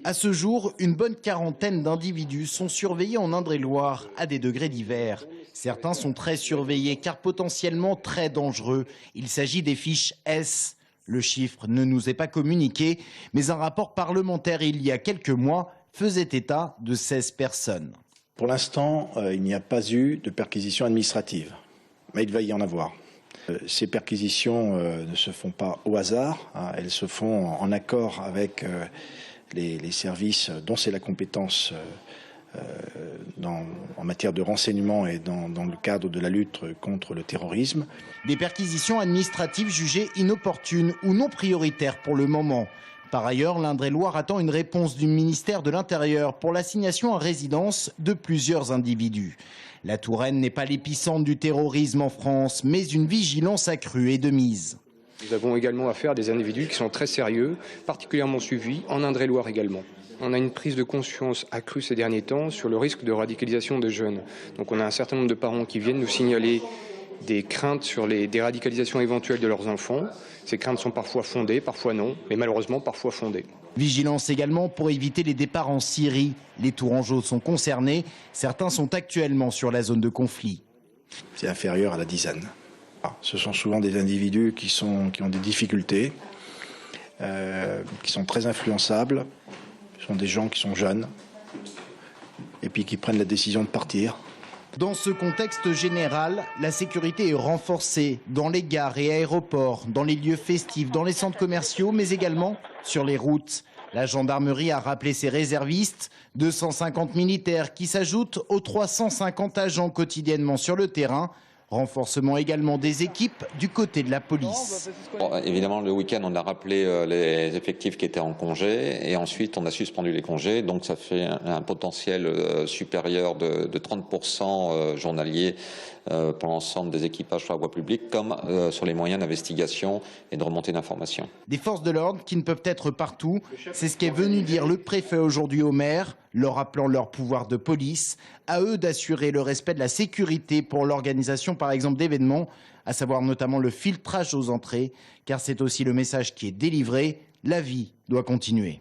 À ce jour, une bonne quarantaine d'individus sont surveillés en Indre-et-Loire à des degrés divers. Certains sont très surveillés car potentiellement très dangereux. Il s'agit des fiches S. Le chiffre ne nous est pas communiqué, mais un rapport parlementaire il y a quelques mois faisait état de 16 personnes. Pour l'instant, il n'y a pas eu de perquisition administrative, mais il va y en avoir. Ces perquisitions ne se font pas au hasard, elles se font en accord avec les services dont c'est la compétence en matière de renseignement et dans le cadre de la lutte contre le terrorisme. Des perquisitions administratives jugées inopportunes ou non prioritaires pour le moment. Par ailleurs, l'Indre-et-Loire attend une réponse du ministère de l'Intérieur pour l'assignation à résidence de plusieurs individus. La Touraine n'est pas l'épicentre du terrorisme en France, mais une vigilance accrue est de mise. Nous avons également affaire à des individus qui sont très sérieux, particulièrement suivis, en Indre-et-Loire également. On a une prise de conscience accrue ces derniers temps sur le risque de radicalisation des jeunes. Donc on a un certain nombre de parents qui viennent nous signaler des craintes sur les déradicalisations éventuelles de leurs enfants. Ces craintes sont parfois fondées, parfois non, mais malheureusement parfois fondées. Vigilance également pour éviter les départs en Syrie. Les Tourangeaux sont concernés, certains sont actuellement sur la zone de conflit. C'est inférieur à la dizaine. Ce sont souvent des individus qui ont des difficultés, qui sont très influençables. Ce sont des gens qui sont jeunes et puis qui prennent la décision de partir. Dans ce contexte général, la sécurité est renforcée dans les gares et aéroports, dans les lieux festifs, dans les centres commerciaux, mais également sur les routes. La gendarmerie a rappelé ses réservistes, 250 militaires qui s'ajoutent aux 350 agents quotidiennement sur le terrain. Renforcement également des équipes du côté de la police. Bon, évidemment, le week-end, on a rappelé les effectifs qui étaient en congé et ensuite on a suspendu les congés. Donc ça fait un potentiel supérieur de 30% journalier pour l'ensemble des équipages sur la voie publique comme sur les moyens d'investigation et de remontée d'informations. Des forces de l'ordre qui ne peuvent être partout, c'est ce qu'est venu dire le préfet aujourd'hui aux maires, leur rappelant leur pouvoir de police, à eux d'assurer le respect de la sécurité pour l'organisation par exemple d'événements, à savoir notamment le filtrage aux entrées, car c'est aussi le message qui est délivré, la vie doit continuer.